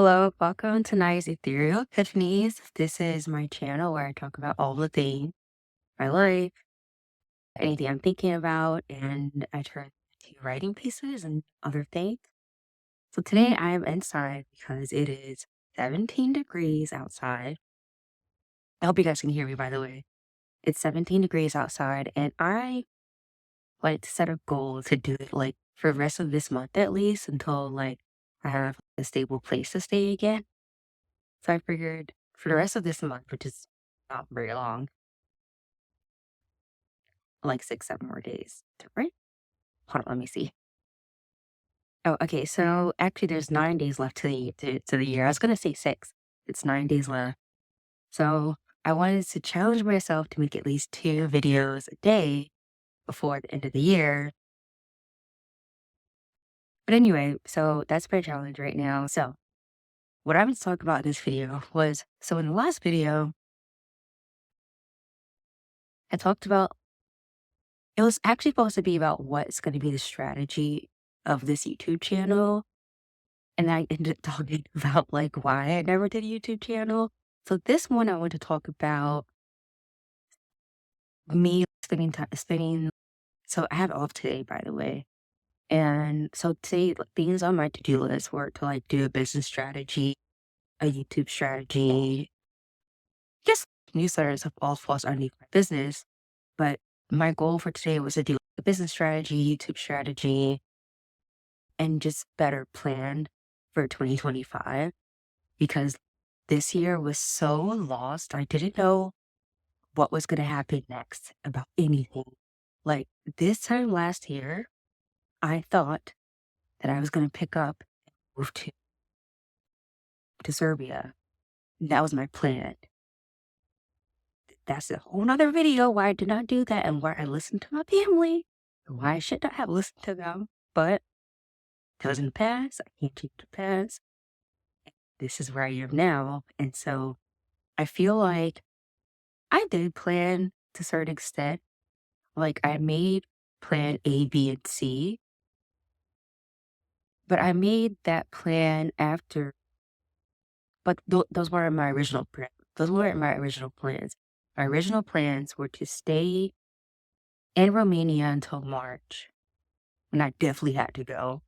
Hello, welcome to tonight's Ethereal Epiphanies. This is my channel where I talk about all the things, my life, anything I'm thinking about, and I turn to writing pieces and other things. So today I am inside because it is 17 degrees outside. I hope you guys can hear me, by the way. It's 17 degrees outside, and I like to set a goal to do it like for the rest of this month at least until like I have a stable place to stay again. So I figured for the rest of this month, which is not very long, like 6, 7 more days, right? Hold on, let me see. Oh, okay. So actually, there's 9 days left to the year. I was gonna say 6. It's 9 days left. So I wanted to challenge myself to make at least 2 videos a day before the end of the year. But anyway, so that's my challenge right now. So what I was talking about in this video was in the last video, I talked about it was actually supposed to be about what's going to be the strategy of this YouTube channel. And I ended up talking about like why I never did a YouTube channel. So this one I want to talk about me spending time spending. So I have off today, by the way. And so today like, things on my to-do list were to like do a business strategy, a YouTube strategy, just newsletters of all falls underneath my business. But my goal for today was to do a business strategy, YouTube strategy, and just better plan for 2025 because this year was so lost. I didn't know what was going to happen next about anything. Like this time last year, I thought that I was going to pick up and move to Serbia. That was my plan. That's a whole nother video why I did not do that and why I listened to my family and why I should not have listened to them. But it was in the past. I can't change the past. This is where I am now. And so I feel like I did plan to a certain extent. Like I made plan A, B, and C, but I made that plan after, but those weren't my original plans. Those weren't my original plans. My original plans were to stay in Romania until March, and I definitely had to go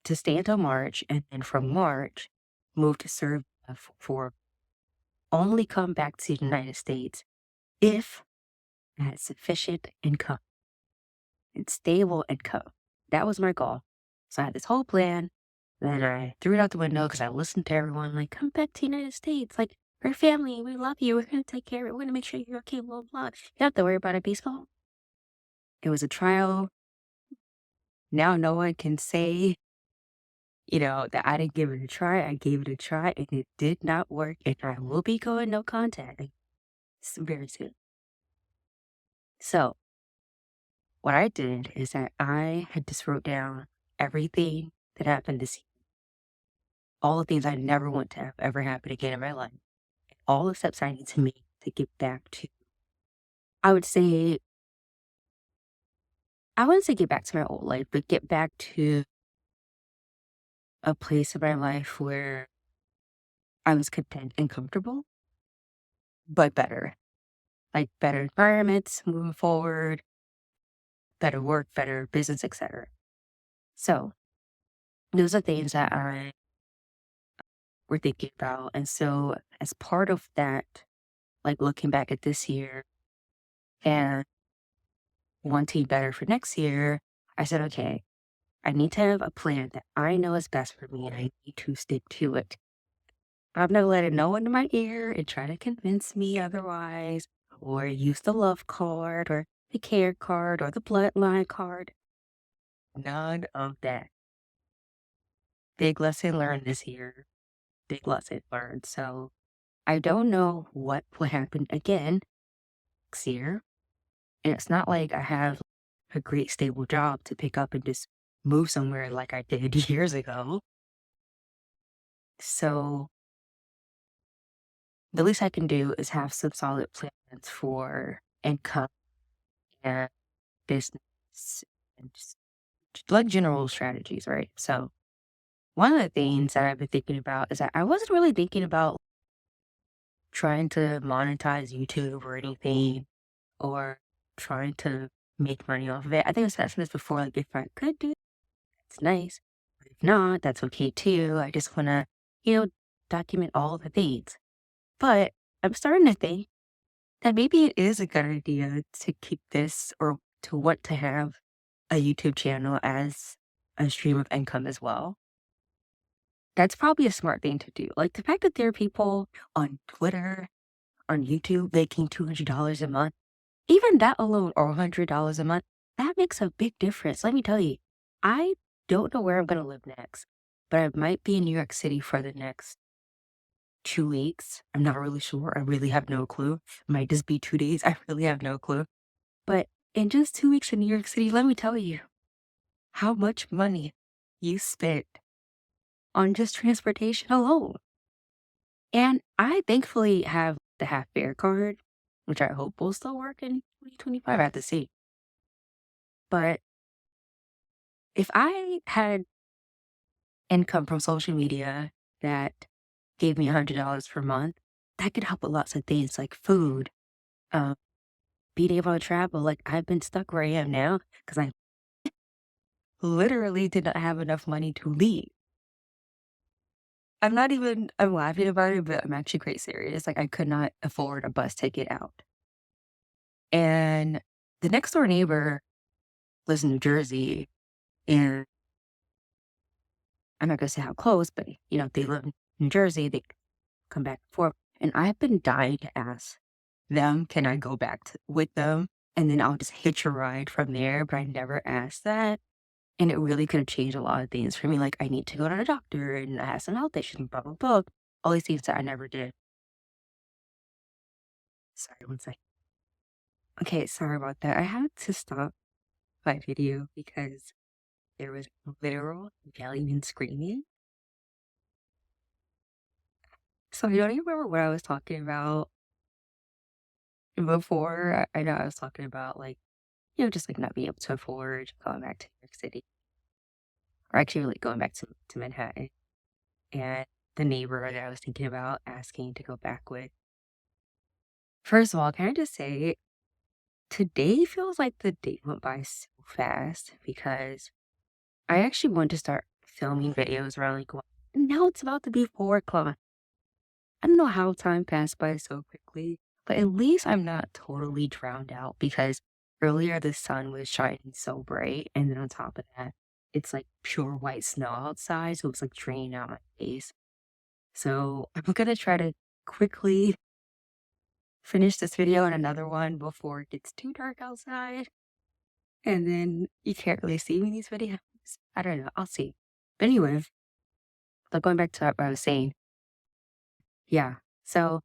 to stay until March, and then from March, move to Serbia for only come back to the United States if I had sufficient income and stable income. That was my goal. So I had this whole plan. Then I threw it out the window because I listened to everyone like, come back to the United States. Like, we're family. We love you. We're going to take care of it. We're going to make sure you're okay. Blah, blah. You don't have to worry about it, baseball. It was a trial. Now no one can say, that I didn't give it a try. I gave it a try and it did not work. And I will be going no contact very soon. So what I did is that I had just wrote down everything that happened this year. All the things I never want to have ever happen again in my life. All the steps I need to make to get back to, I would say, I wouldn't say get back to my old life, but get back to a place in my life where I was content and comfortable, but better. Like better environments moving forward, better work, better business, etc. So those are things that I were thinking about. And so as part of that, like looking back at this year and wanting better for next year, I said, okay, I need to have a plan that I know is best for me and I need to stick to it. I'm not letting no one in my ear and try to convince me otherwise, or use the love card, or the care card, or the bloodline card. None of that. Big lesson learned this year. Big lesson learned. So I don't know what will happen again next year. And it's not like I have a great stable job to pick up and just move somewhere like I did years ago. So the least I can do is have some solid plans for income and business and just like general strategies, right? So one of the things that I've been thinking about is that I wasn't really thinking about trying to monetize YouTube or anything, or trying to make money off of it. I think I said this before, like if I could do it, it's nice. But if not, that's okay too. I just wanna, document all the things. But I'm starting to think that maybe it is a good idea to keep this, or to want to have a YouTube channel as a stream of income as well. That's probably a smart thing to do. Like the fact that there are people on Twitter, on YouTube making $200 a month, even that alone, or $100 a month, that makes a big difference. Let me tell you, I don't know where I'm going to live next, but I might be in New York City for the next 2 weeks. I'm not really sure. I really have no clue. It might just be 2 days. I really have no clue. But in just 2 weeks in New York City, let me tell you how much money you spent on just transportation alone. And I thankfully have the half fare card, which I hope will still work in 2025. I have to see. But if I had income from social media that gave me $100 per month, that could help with lots of things like food, um, being able to travel. Like I've been stuck where I am now because I literally did not have enough money to leave. I'm laughing about it, but I'm actually quite serious. Like I could not afford a bus ticket out. And the next door neighbor lives in New Jersey, and I'm not gonna say how close, but they live in New Jersey, they come back and forth. And I've been dying to ask them, can I go back with them? And then I'll just hitch a ride from there, but I never asked that. And it really could have changed a lot of things for me. Like I need to go to the doctor and I have some health issues and blah blah blah. All these things that I never did. Sorry, one second. Okay, sorry about that. I had to stop my video because there was literal yelling and screaming. So you don't even remember what I was talking about before. I know I was talking about like, just like not being able to afford going back to New York City, or actually like going back to Manhattan, and the neighbor that I was thinking about asking to go back with. First of all, can I just say, today feels like the day went by so fast because I actually wanted to start filming videos around like one, and now it's about to be 4 o'clock. I don't know how time passed by so quickly, but at least I'm not totally drowned out because earlier the sun was shining so bright, and then on top of that, it's like pure white snow outside, so it's like draining out my face. So I'm gonna try to quickly finish this video and another one before it gets too dark outside, and then you can't really see me in these videos. I don't know, I'll see. But anyway, like going back to what I was saying, yeah. So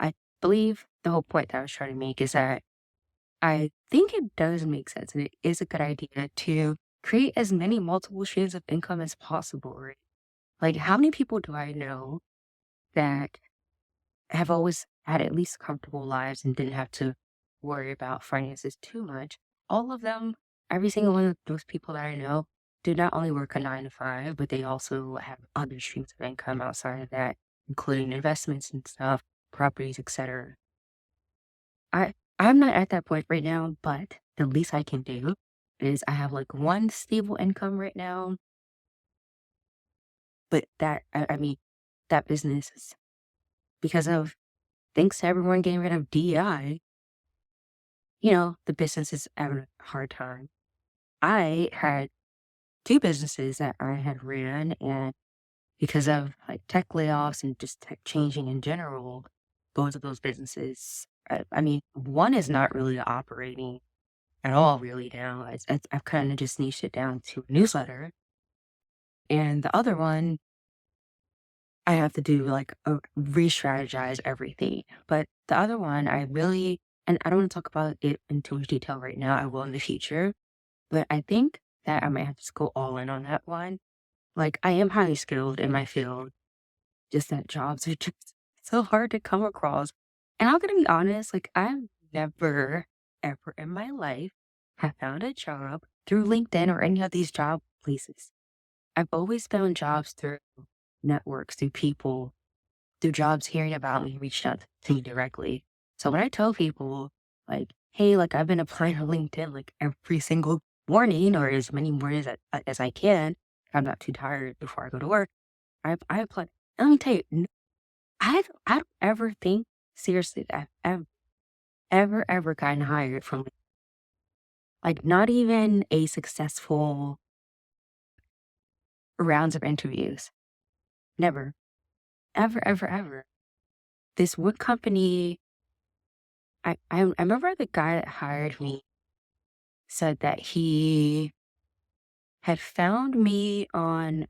I believe the whole point that I was trying to make is that I think it does make sense and it is a good idea to create as many multiple streams of income as possible, right? Like, how many people do I know that have always had at least comfortable lives and didn't have to worry about finances too much? All of them, every single one of those people that I know, do not only work a 9 to 5, but they also have other streams of income outside of that, including investments and stuff, properties, etc. I'm not at that point right now, but the least I can do is I have like one stable income right now, but I mean, that business is because of, thanks to everyone getting rid of DEI, the business is having a hard time. I had two businesses that I had ran, and because of like tech layoffs and just tech changing in general, both of those businesses, I mean, one is not really operating at all really now. I've kind of just niched it down to a newsletter. And the other one, I have to do like a re-strategize everything. But the other one, I really, and I don't want to talk about it in too much detail right now. I will in the future. But I think that I might have to go all in on that one. Like I am highly skilled in my field, just that jobs are just so hard to come across. And I'm gonna be honest, like I've never, ever in my life have found a job through LinkedIn or any of these job places. I've always found jobs through networks, through people, through jobs hearing about me, reached out to me directly. So when I tell people, like, hey, like I've been applying on LinkedIn like every single morning or as many mornings as I can, if I'm not too tired before I go to work, I apply. And let me tell you, I don't ever think seriously that I've ever gotten hired from like not even a successful rounds of interviews. Never. Ever. This one company, I remember the guy that hired me said that he had found me on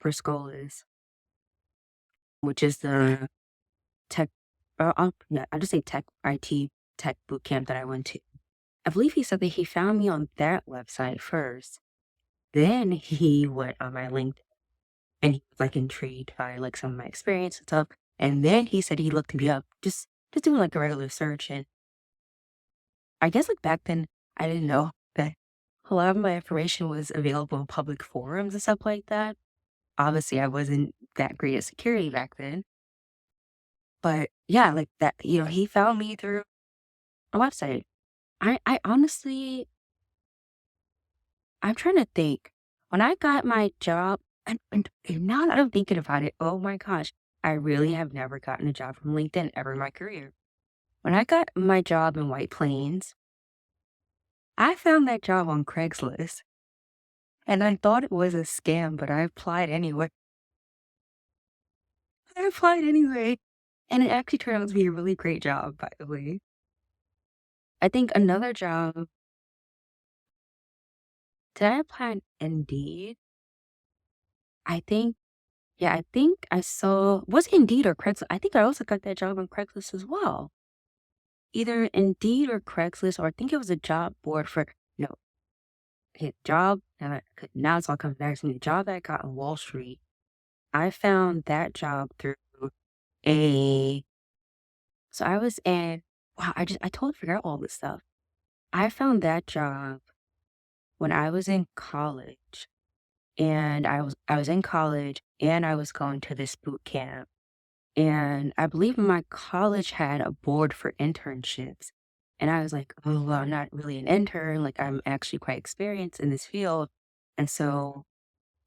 Briscoe's, which is the tech, yeah, I'll just say tech, IT tech boot camp that I went to. I believe he said that he found me on that website first. Then he went on my LinkedIn and he was like intrigued by like some of my experience and stuff. And then he said he looked me up, just doing like a regular search. And I guess like back then I didn't know that a lot of my information was available in public forums and stuff like that. Obviously, I wasn't that great at security back then. But yeah, like that, he found me through a website. I honestly, I'm trying to think. When I got my job, and now that I'm thinking about it, oh my gosh, I really have never gotten a job from LinkedIn ever in my career. When I got my job in White Plains, I found that job on Craigslist and I thought it was a scam, but I applied anyway. I applied anyway. And it actually turned out to be a really great job, by the way. I think another job, did I apply on Indeed? I think, yeah, I think I saw, was it Indeed or Craigslist? I think I also got that job on Craigslist as well. Either Indeed or Craigslist, or I think it was a job board for, no, job, and now it's all coming back to me. The job that I got on Wall Street, I found that job through a, so I was in, wow, I totally forgot all this stuff. I found that job when I was in college, and I was in college and I was going to this boot camp. And I believe my college had a board for internships. And I was like, oh, well, I'm not really an intern. Like, I'm actually quite experienced in this field. And so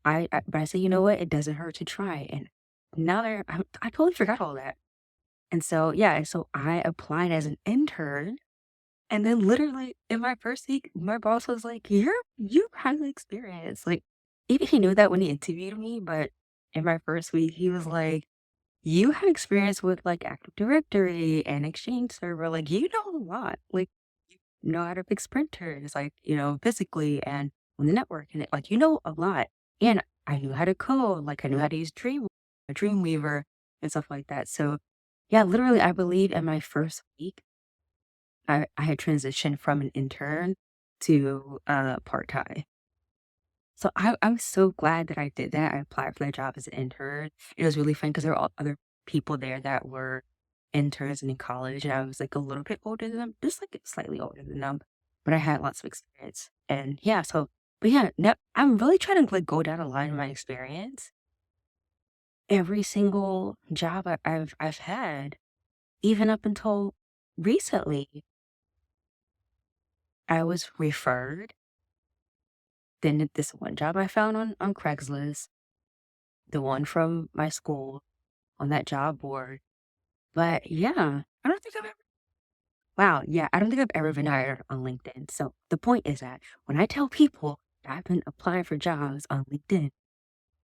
but I said, you know what? It doesn't hurt to try. And now I totally forgot all that. And so, yeah, so I applied as an intern. And then literally in my first week, my boss was like, you're highly experienced. Like, even he knew that when he interviewed me, but in my first week, he was like, you have experience with like Active Directory and Exchange Server. Like, you know a lot. Like, you know how to fix printers, like, physically and on the network. And like, you know a lot. And I knew how to code. Like, I knew how to use Dreamweaver and stuff like that. So, yeah, literally, I believe in my first week, I had transitioned from an intern to part-time. So I'm so glad that I did that. I applied for that job as an intern. It was really fun because there were all other people there that were interns and in college, and I was like a little bit older than them, just like slightly older than them, but I had lots of experience. And yeah, but yeah, now I'm really trying to like go down the line of my experience. Every single job I've had, even up until recently, I was referred. Then this one job I found on Craigslist, the one from my school on that job board. But yeah, I don't think I've ever, wow, yeah, I don't think I've ever been hired on LinkedIn. So the point is that when I tell people that I've been applying for jobs on LinkedIn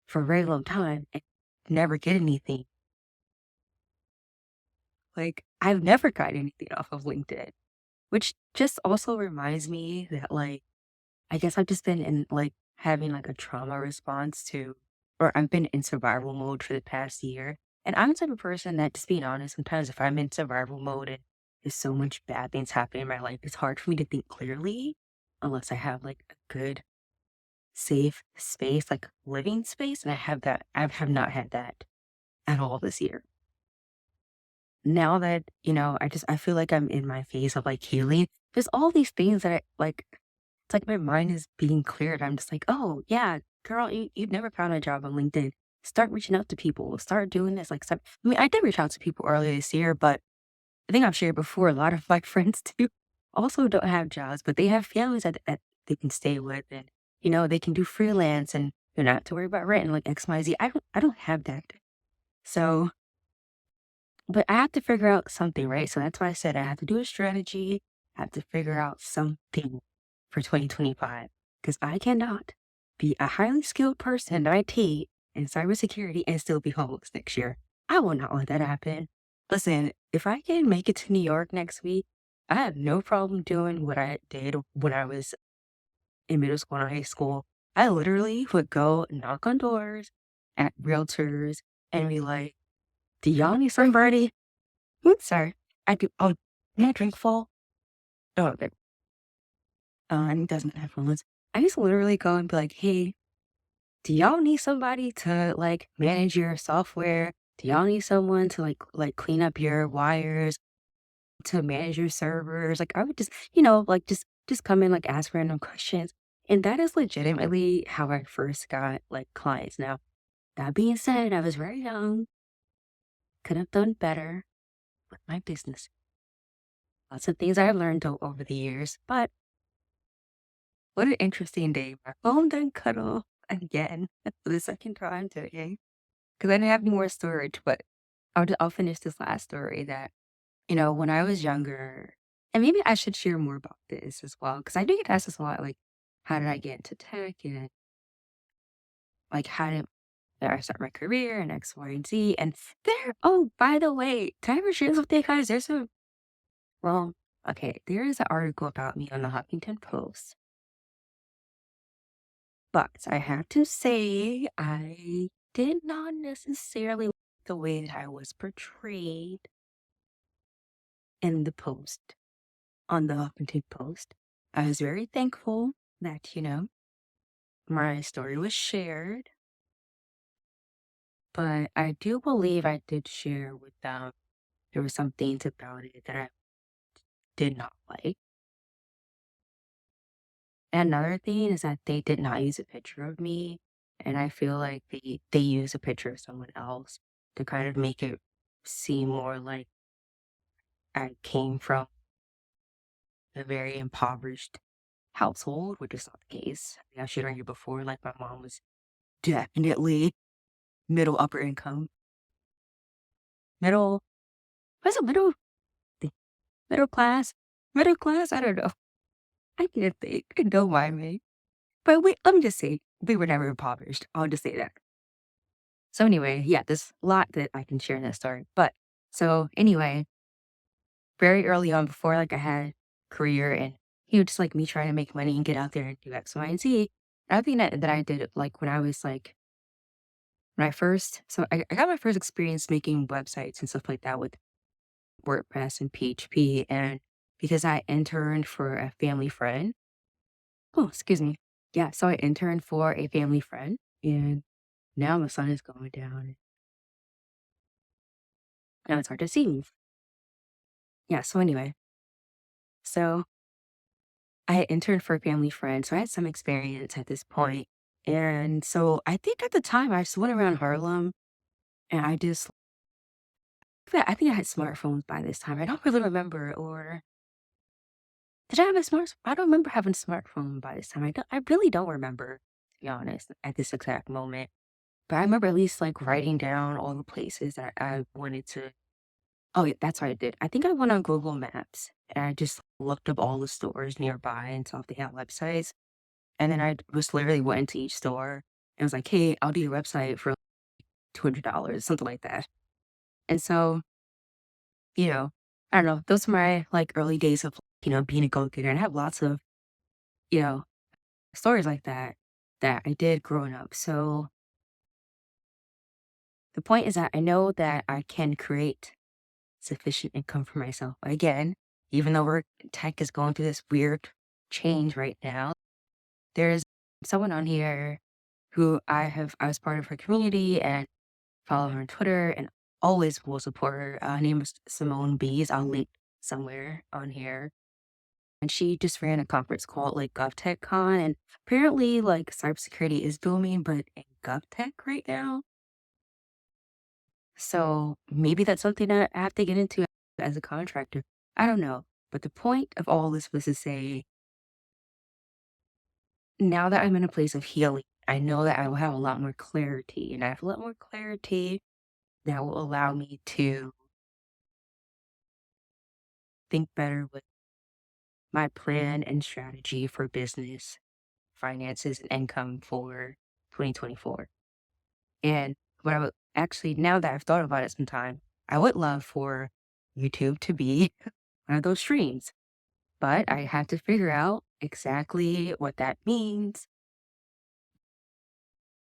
for a very long time and never get anything, like I've never gotten anything off of LinkedIn, which just also reminds me that like, I guess I've just been in like having like a trauma response to, or I've been in survival mode for the past year. And I'm the type of person that, just being honest, sometimes if I'm in survival mode and there's so much bad things happening in my life, it's hard for me to think clearly unless I have like a good, safe space, like living space. And I have not had that at all this year. Now that, I feel like I'm in my phase of like healing. There's all these things that I like, it's like my mind is being cleared. I'm just like, oh, yeah, girl, you've never found a job on LinkedIn. Start reaching out to people. Start doing this. Like, start. I mean, I did reach out to people earlier this year, but I think I've shared before. A lot of my friends too also don't have jobs, but they have families that they can stay with, and they can do freelance, and they're not to worry about rent and like X, Y, Z. I don't have that. So, but I have to figure out something, right? So that's why I said I have to do a strategy. I have to figure out something for 2025 because I cannot be a highly skilled person in IT and cybersecurity and still be homeless next year. I will not let that happen. Listen, if I can make it to New York next week, I have no problem doing what I did when I was in middle school and high school. I literally would go knock on doors at realtors and be like, do y'all need somebody? Oops, sorry. I do. Oh, can I drink full? Oh, okay. And he doesn't have phones. I used to literally go and be like, hey, do y'all need somebody to like manage your software? Do y'all need someone to like clean up your wires, to manage your servers? Like I would just, like just come in, like ask random questions. And that is legitimately how I first got like clients. Now, that being said, I was very young, could have done better with my business. Lots of things I've learned over the years, but what an interesting day. My phone done cut off again for the second time today because I didn't have any more storage. But I'll finish this last story that, when I was younger, and maybe I should share more about this as well because I do get asked this a lot, like, how did I get into tech and like how did I start my career and X, Y, and Z. And oh, by the way, can I ever share this with you guys? Well, okay, there is an article about me on the Huffington Post. But I have to say, I did not necessarily like the way that I was portrayed in the post, on the Huffington Post. I was very thankful that, my story was shared, but I do believe I did share with them. There were some things about it that I did not like. And another thing is that they did not use a picture of me, and I feel like they used a picture of someone else to kind of make it seem more like I came from a very impoverished household, which is not the case. I think I shared on here before, like my mom was definitely middle upper income. Middle what's a middle the middle class? Middle class? I don't know. I can't think. Don't mind me. But wait, let me just say, we were never impoverished. I'll just say that. So anyway, yeah, there's a lot that I can share in that story. But so anyway, very early on before like I had career and just like me trying to make money and get out there and do X, Y, and Z. I think that I did it like when I was like when I first so I got my first experience making websites and stuff like that with WordPress and PHP, and because I interned for a family friend. Oh, excuse me. Yeah, so I interned for a family friend, and now my sun is going down. Now it's hard to see me. Yeah, so anyway, so I interned for a family friend, so I had some experience at this point. And so I think at the time I just went around Harlem and I think I had smartphones by this time. I don't really remember, or did I have a I don't remember having a smartphone by this time. I really don't remember, to be honest, at this exact moment. But I remember at least like writing down all the places that I wanted to. Oh, yeah, that's what I did. I think I went on Google Maps and I just looked up all the stores nearby and saw if they had websites. And then I just literally went into each store and was like, hey, I'll do your website for $200, something like that. And so, you know, I don't know, those were my like early days of, being a go-getter. And I have lots of, you know, stories like that I did growing up. So the point is that I know that I can create sufficient income for myself. Again, even though tech is going through this weird change right now, there's someone on here who I was part of her community and follow her on Twitter and always will support her. Her name is Simone Bees. I'll link somewhere on here. and she just ran a conference called like GovTechCon, and apparently like cybersecurity is booming, but in GovTech right now. So maybe that's something that I have to get into as a contractor. I don't know. But the point of all this was to say, now that I'm in a place of healing, I know that I will have a lot more clarity, and I have a lot more clarity that will allow me to think better with my plan and strategy for business, finances, and income for 2024. And what I would actually, now that I've thought about it some time, I would love for YouTube to be one of those streams, but I have to figure out exactly what that means,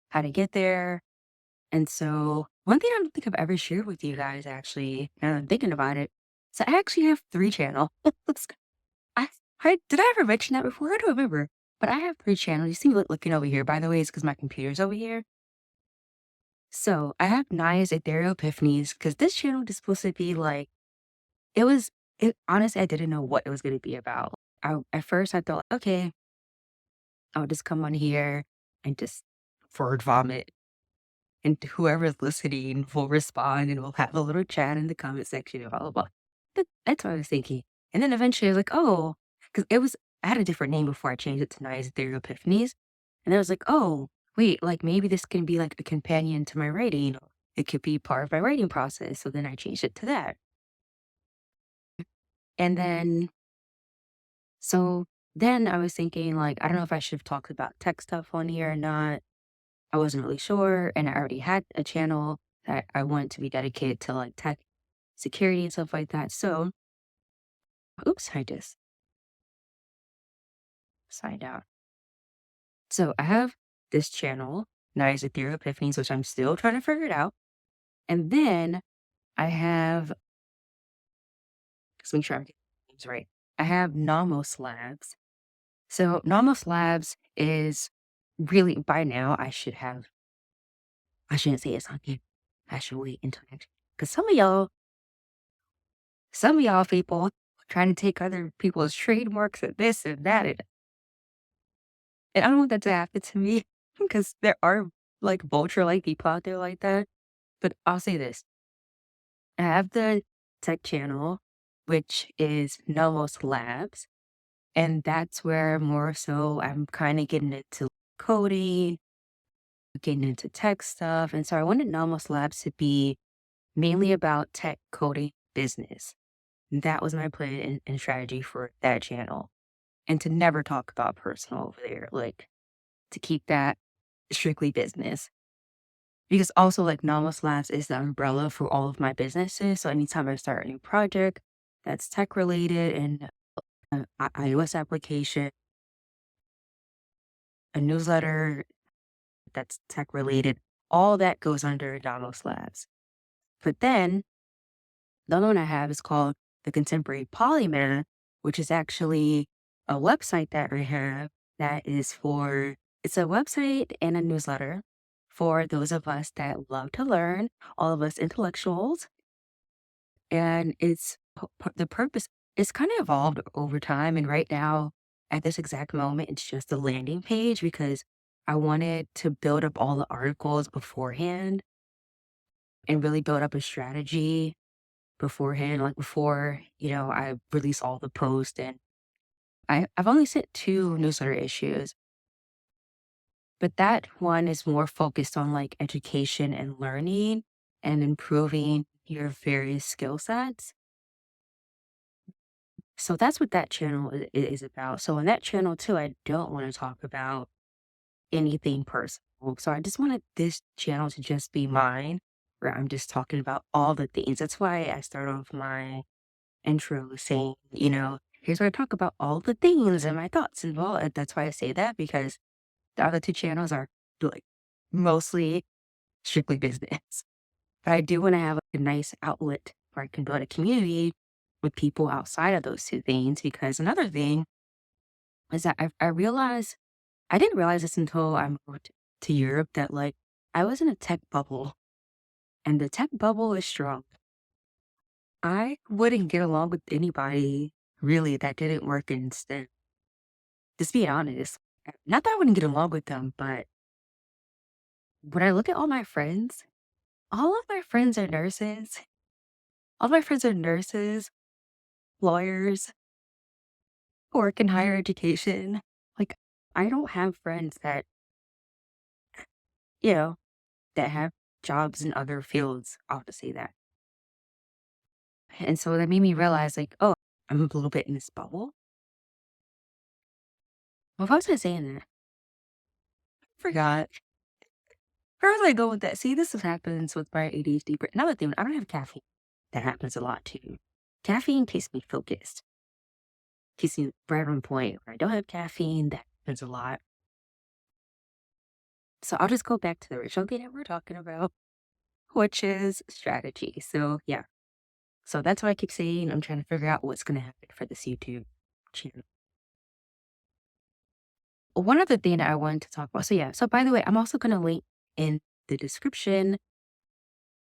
how to get there. And so, one thing I don't think I've ever shared with you guys, actually, now that I'm thinking about it, so I actually have 3 channels. I, did I ever mention that before? I don't remember. But I have 3 channels. You see me looking over here, by the way, it's because my computer's over here. So I have Naya's Ethereal Epiphanies, because this channel is supposed to be like, honestly, I didn't know what it was going to be about. At first I thought, okay, I'll just come on here and just word vomit, and whoever's listening will respond, and we'll have a little chat in the comment section and blah, blah, blah. That's what I was thinking. And then eventually I was like, oh, because I had a different name before I changed it to Naya's Ethereal Epiphanies. And I was like, oh, wait, like maybe this can be like a companion to my writing. It could be part of my writing process. So then I changed it to that. And then, so then I was thinking, like, I don't know if I should have talked about tech stuff on here or not. I wasn't really sure. And I already had a channel that I wanted to be dedicated to like tech security and stuff like that. So, oops, I just signed out. So I have this channel, Nice Ethereal Epiphanies, which I'm still trying to figure it out. And then I have, let's make sure I'm getting the names right. I have Nomos Labs. So Nomos Labs is really, by now I shouldn't say it's on here. I should wait until next, because some of y'all people trying to take other people's trademarks and this and that. And I don't want that to happen to me, because there are like vulture-like people out there like that. But I'll say this. I have the tech channel, which is Nomos Labs. And that's where more so I'm kind of getting into coding, getting into tech stuff. And so I wanted Nomos Labs to be mainly about tech coding business. That was my plan and strategy for that channel. And to never talk about personal over there, like to keep that strictly business. Because also like Nomos Labs is the umbrella for all of my businesses. So anytime I start a new project that's tech related, and an iOS application, a newsletter that's tech related, all that goes under Nomos Labs. But then the other one I have is called the Contemporary Polymath, which is actually a website that I have that is it's a website and a newsletter for those of us that love to learn, all of us intellectuals. And the purpose is kind of evolved over time. And right now, at this exact moment, it's just a landing page, because I wanted to build up all the articles beforehand and really build up a strategy beforehand, like before, I release all the posts. And I've only sent 2 newsletter issues, but that one is more focused on like education and learning and improving your various skill sets. So that's what that channel is about. So in that channel too, I don't want to talk about anything personal. So I just wanted this channel to just be mine, where I'm just talking about all the things. That's why I start off my intro saying, here's where I talk about all the things and my thoughts. And well, that's why I say that, because the other 2 channels are like mostly strictly business. But I do want to have a nice outlet where I can build a community with people outside of those 2 things. Because another thing is that I realized, I didn't realize this until I moved to Europe, that like I was in a tech bubble, and the tech bubble is strong. I wouldn't get along with anybody really that didn't work instead. Just be honest. Not that I wouldn't get along with them, but when I look at all of my friends are nurses. All my friends are nurses, lawyers, work in higher education. Like, I don't have friends that, you know, that have jobs in other fields. I'll have to say that. And so that made me realize, like, oh, I'm a little bit in this bubble. What was I saying there? Forgot. Where was I going with that? See, this is happens with my ADHD. But another thing, I don't have caffeine. That happens a lot too. Caffeine keeps me focused, keeps me right on point. When I don't have caffeine, that happens a lot. So I'll just go back to the original thing that we're talking about, which is strategy. So yeah. So that's what I keep saying. I'm trying to figure out what's going to happen for this YouTube channel. One other thing that I wanted to talk about. So yeah. So by the way, I'm also going to link in the description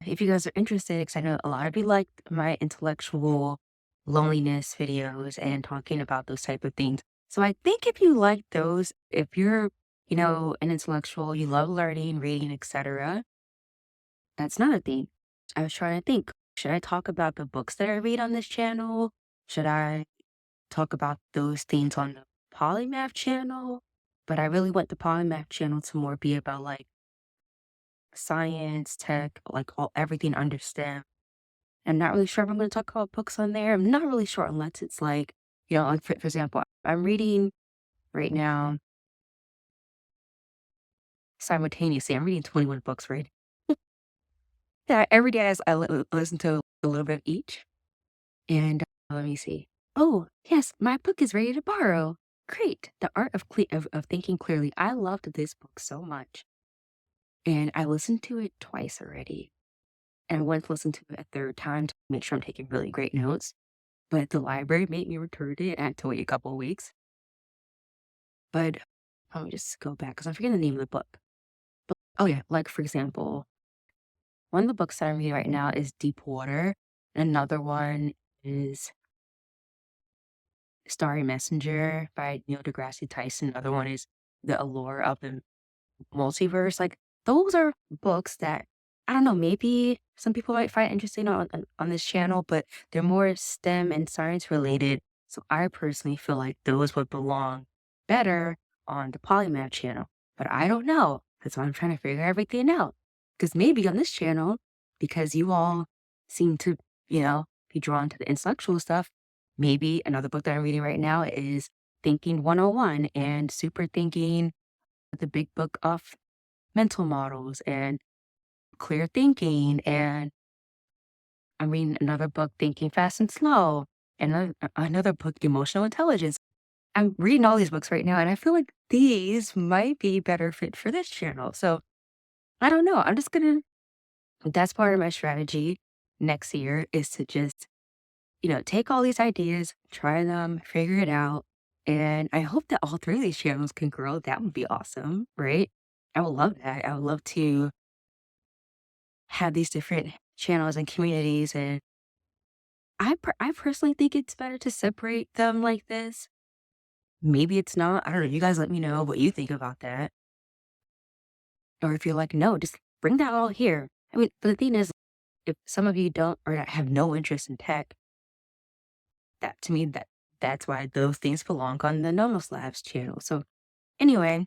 if you guys are interested, because I know a lot of you like my intellectual loneliness videos and talking about those type of things. So I think if you like those, if you're, an intellectual, you love learning, reading, etc., that's not a thing. I was trying to think, should I talk about the books that I read on this channel? Should I talk about those things on the Polymath channel? But I really want the Polymath channel to more be about like science, tech, like everything under STEM. I'm not really sure if I'm going to talk about books on there. I'm not really sure unless it's like, like for example, I'm reading right now simultaneously. I'm reading 21 books, right? Yeah, every day I listen to a little bit of each. And let me see. Oh, yes, my book is ready to borrow. Great. The Art of Thinking Clearly. I loved this book so much. And I listened to it twice already. And I went to listen to it a third time to make sure I'm taking really great notes. But the library made me return it. I had to wait a couple of weeks. But let me just go back because I'm forgetting the name of the book. But, oh, yeah. Like, for example, one of the books that I'm reading right now is Deep Water. And another one is Starry Messenger by Neil deGrasse Tyson. Another one is The Allure of the Multiverse. Like, those are books that, I don't know, maybe some people might find interesting on this channel, but they're more STEM and science related. So I personally feel like those would belong better on the Polymath channel. But I don't know. That's why I'm trying to figure everything out. Because maybe on this channel, because you all seem to, be drawn to the intellectual stuff, maybe another book that I'm reading right now is Thinking 101 and Super Thinking, the Big Book of Mental Models and Clear Thinking. And I'm reading another book, Thinking Fast and Slow, and another book, Emotional Intelligence. I'm reading all these books right now, and I feel like these might be better fit for this channel. So I don't know. That's part of my strategy next year is to just, take all these ideas, try them, figure it out. And I hope that all three of these channels can grow. That would be awesome, right? I would love that. I would love to have these different channels and communities. And I personally think it's better to separate them like this. Maybe it's not. I don't know. You guys let me know what you think about that. Or if you're like, no, just bring that all here. I mean, but the thing is, if some of you don't or have no interest in tech, that to me, that's why those things belong on the Nomos Labs channel. So anyway,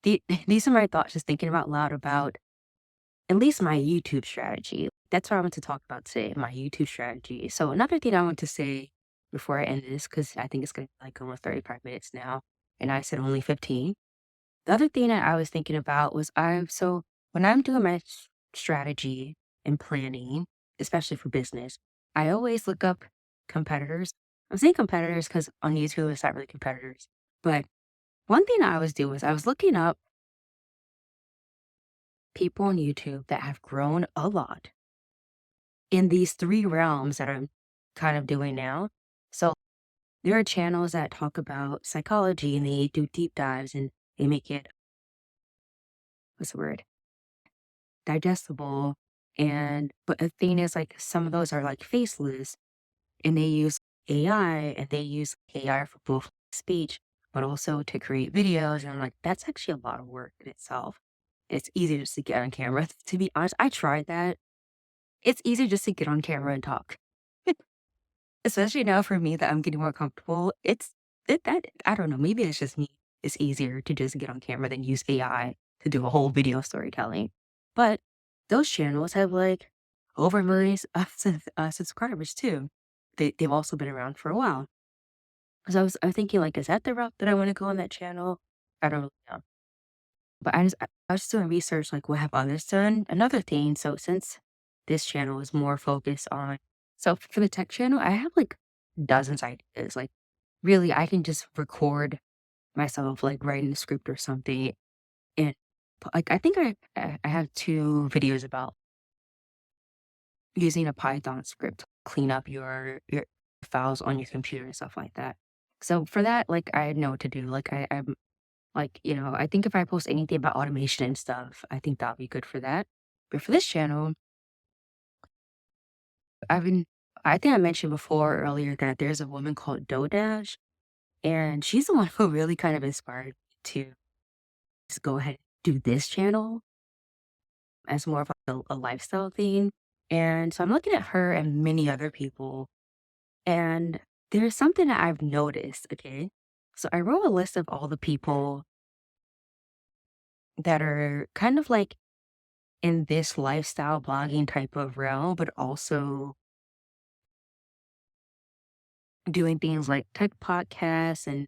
these are my thoughts just thinking out loud about at least my YouTube strategy. That's what I want to talk about today, my YouTube strategy. So another thing I want to say before I end this, because I think it's going to be like almost 35 minutes now, and I said only 15. The other thing that I was thinking about was so when I'm doing my strategy and planning, especially for business, I always look up competitors. I'm saying competitors because on YouTube it's not really competitors. But one thing I always do is I was looking up people on YouTube that have grown a lot in these three realms that I'm kind of doing now. So there are channels that talk about psychology and they do deep dives and they make it, what's the word? Digestible. But the thing is, like, some of those are like faceless and they use AI, and they use AI for both speech, but also to create videos. And I'm like, that's actually a lot of work in itself. It's easy just to get on camera. To be honest, I tried that. It's easier just to get on camera and talk. Especially now for me that I'm getting more comfortable. That I don't know, maybe it's just me. It's easier to just get on camera than use AI to do a whole video storytelling. But those channels have like over millions of subscribers too. They've also been around for a while. Because I'm thinking like, is that the route that I want to go on that channel? I don't really know. But I was doing research like what have others done? Another thing, so since this channel is more focused on so for the tech channel, I have like dozens of ideas. Like really I can just record myself like writing a script or something. And like I think I have two videos about using a Python script to clean up your files on your computer and stuff like that. So for that, like I know what to do. Like I'm like, I think if I post anything about automation and stuff, I think that'll be good for that. But for this channel, I've been, I think I mentioned before earlier that there's a woman called Dodash, and she's the one who really kind of inspired me to just go ahead and do this channel as more of a lifestyle thing. And so I'm looking at her and many other people, and there's something that I've noticed, okay? So I wrote a list of all the people that are kind of like in this lifestyle blogging type of realm, but also doing things like tech podcasts and,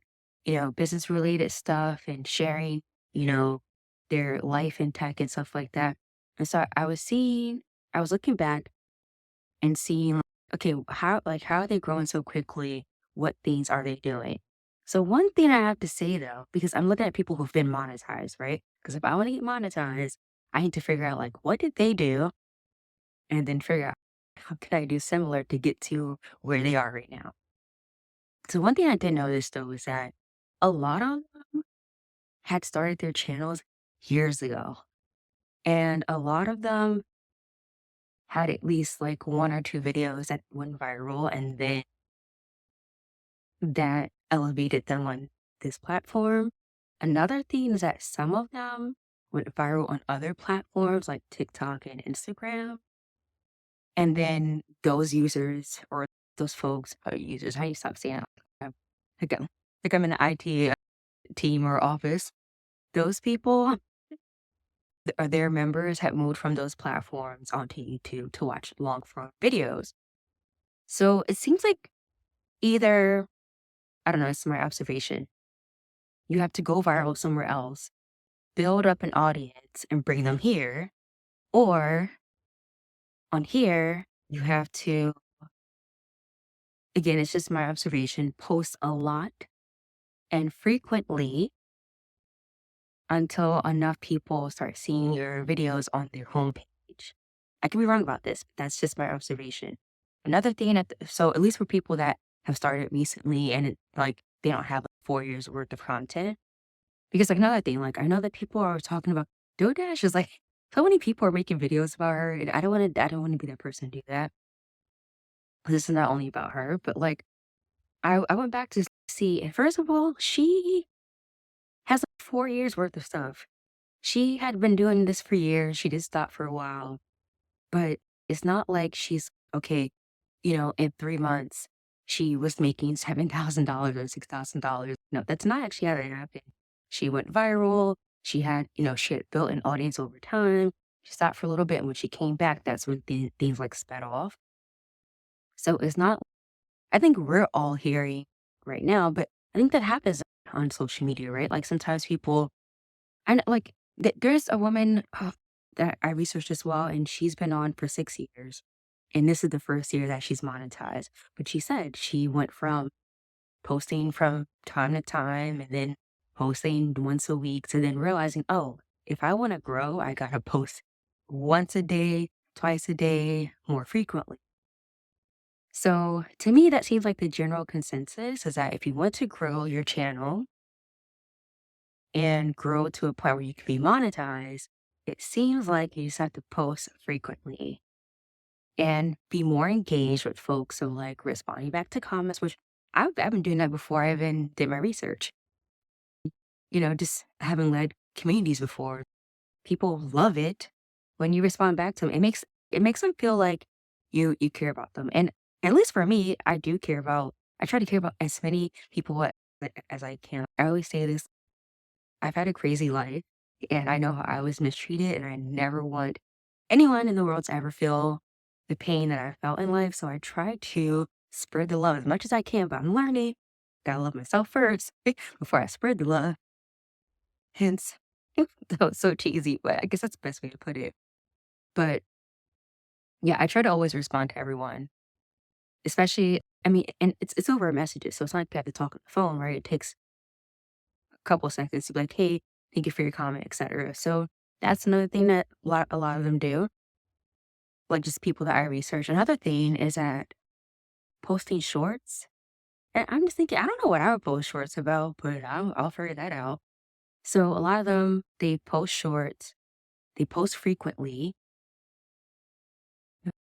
business related stuff and sharing, you know, their life in tech and stuff like that. And so I was looking back and seeing, like, okay, how are they growing so quickly? What things are they doing? So one thing I have to say though, because I'm looking at people who've been monetized, right? Because if I want to get monetized, I need to figure out like what did they do and then figure out how could I do similar to get to where they are right now. So one thing I did notice though is that a lot of them had started their channels years ago. And a lot of them had at least like one or two videos that went viral and then that elevated them on this platform. Another thing is that some of them went viral on other platforms like TikTok and Instagram. And then those users or those folks are users. How do you stop saying that? Like I'm in the IT team or office. Those people or their members have moved from those platforms onto YouTube to watch long form videos. So it seems like either, I don't know, it's my observation. You have to go viral somewhere else, build up an audience and bring them here. Or on here, you have to, again, it's just my observation, post a lot and frequently until enough people start seeing your videos on their homepage. I could be wrong about this, but that's just my observation. Another thing so at least for people that have started recently and like they don't have like 4 years worth of content. Because like another thing, like I know that people are talking about DoorDash is like so many people are making videos about her, and I don't want to be that person to do that. This is not only about her, but like I went back to see, and first of all, she has like 4 years worth of stuff. She had been doing this for years. She did stop for a while, but it's not like she's okay, in 3 months, she was making $7,000 or $6,000. No, that's not actually how that happened. She went viral. She had built an audience over time. She stopped for a little bit. And when she came back, that's when things like sped off. So it's not, I think we're all hearing right now, but I think that happens on social media, right? Like sometimes people and like there's a woman that I researched as well, and she's been on for 6 years. And this is the first year that she's monetized. But she said she went from posting from time to time and then posting once a week to then realizing, oh, if I want to grow, I got to post once a day, twice a day, more frequently. So to me, that seems like the general consensus is that if you want to grow your channel, and grow to a point where you can be monetized, it seems like you just have to post frequently. and be more engaged with folks. So like responding back to comments, which I've been doing that before I even did my research. Just having led communities before. People love it when you respond back to them. It makes them feel like you care about them. And at least for me, I try to care about as many people as I can. I always say this, I've had a crazy life and I know how I was mistreated, and I never want anyone in the world to ever feel the pain that I felt in life. So I try to spread the love as much as I can, but I'm learning. Gotta love myself first before I spread the love. Hence, that was so cheesy, but I guess that's the best way to put it. But yeah, I try to always respond to everyone, especially, I mean, and it's over messages. So it's not like you have to talk on the phone, right? It takes a couple seconds to be like, hey, thank you for your comment, etc. So that's another thing that a lot of them do, like just people that I research. Another thing is that posting shorts. And I'm just thinking, I don't know what I would post shorts about, but I'll figure that out. So a lot of them, they post shorts, they post frequently.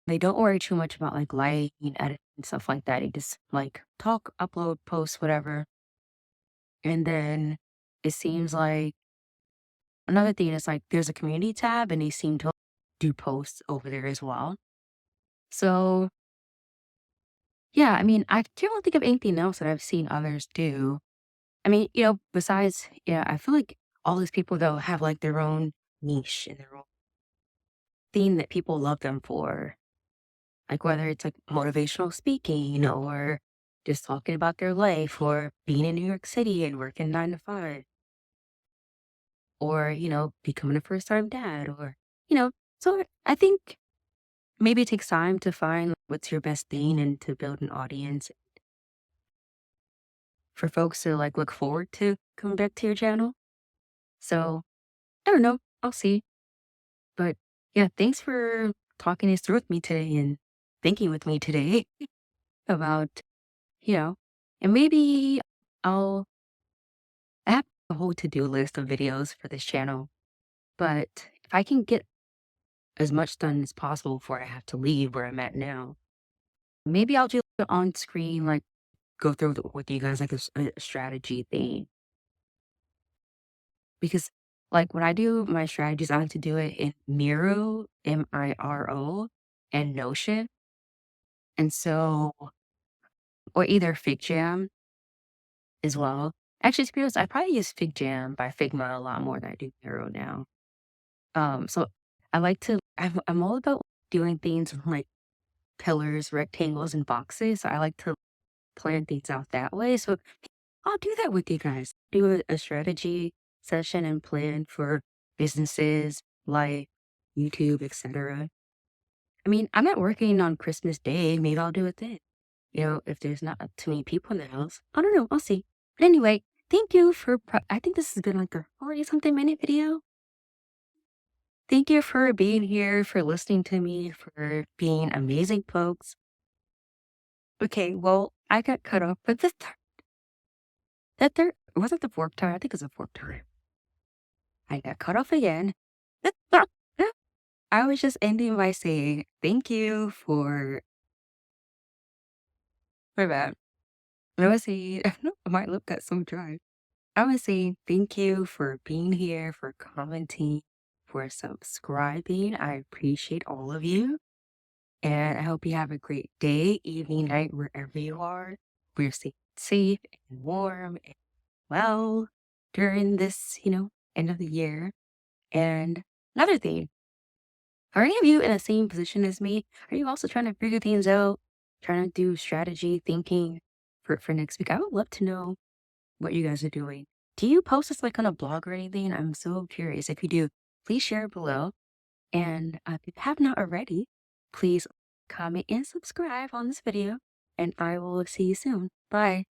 They don't worry too much about like lighting, editing, and stuff like that. They just like talk, upload, post, whatever. And then it seems like another thing is like there's a community tab and they seem to do posts over there as well. So yeah, I mean, I can't really think of anything else that I've seen others do. I mean, besides, yeah, I feel like all these people though have like their own niche and their own thing that people love them for. Like whether it's like motivational speaking or just talking about their life or being in New York City and working 9 to 5 or, becoming a first time dad so I think maybe it takes time to find what's your best thing and to build an audience for folks to like look forward to coming back to your channel. So I don't know. I'll see. But yeah, thanks for talking this through with me today and thinking with me today about, you know, and maybe I'll I have a whole to-do list of videos for this channel, but if I can get as much done as possible before I have to leave where I'm at now, maybe I'll do it on screen, like go through with you guys like a strategy thing. Because like when I do my strategies, I like to do it in Miro, Miro, and Notion. And so, or either FigJam as well. Actually, to be honest, I probably use FigJam by Figma a lot more than I do Miro now. So I like to, I'm all about doing things with like pillars, rectangles, and boxes. So I like to plan things out that way. So I'll do that with you guys. Do a strategy session and plan for businesses, life, YouTube, etc. I mean, I'm not working on Christmas Day. Maybe I'll do it then. If there's not too many people in the house. I don't know. I'll see. But anyway, thank you for, I think this has been like a 40 something minute video. Thank you for being here, for listening to me, for being amazing folks. Okay, well, I got cut off, but that third, was it the fourth time? I think it's the fourth time. I got cut off again. I was just ending by saying thank you for that. I was saying, my lip got so dry. I was saying thank you for being here, for commenting, for subscribing. I appreciate all of you. And I hope you have a great day, evening, night, wherever you are. We're staying safe and warm and well during this, end of the year. And another thing, are any of you in the same position as me? Are you also trying to figure things out, trying to do strategy thinking for next week? I would love to know what you guys are doing. Do you post this like on a blog or anything? I'm so curious. If you do, please share it below. And if you have not already, please comment and subscribe on this video. And I will see you soon. Bye.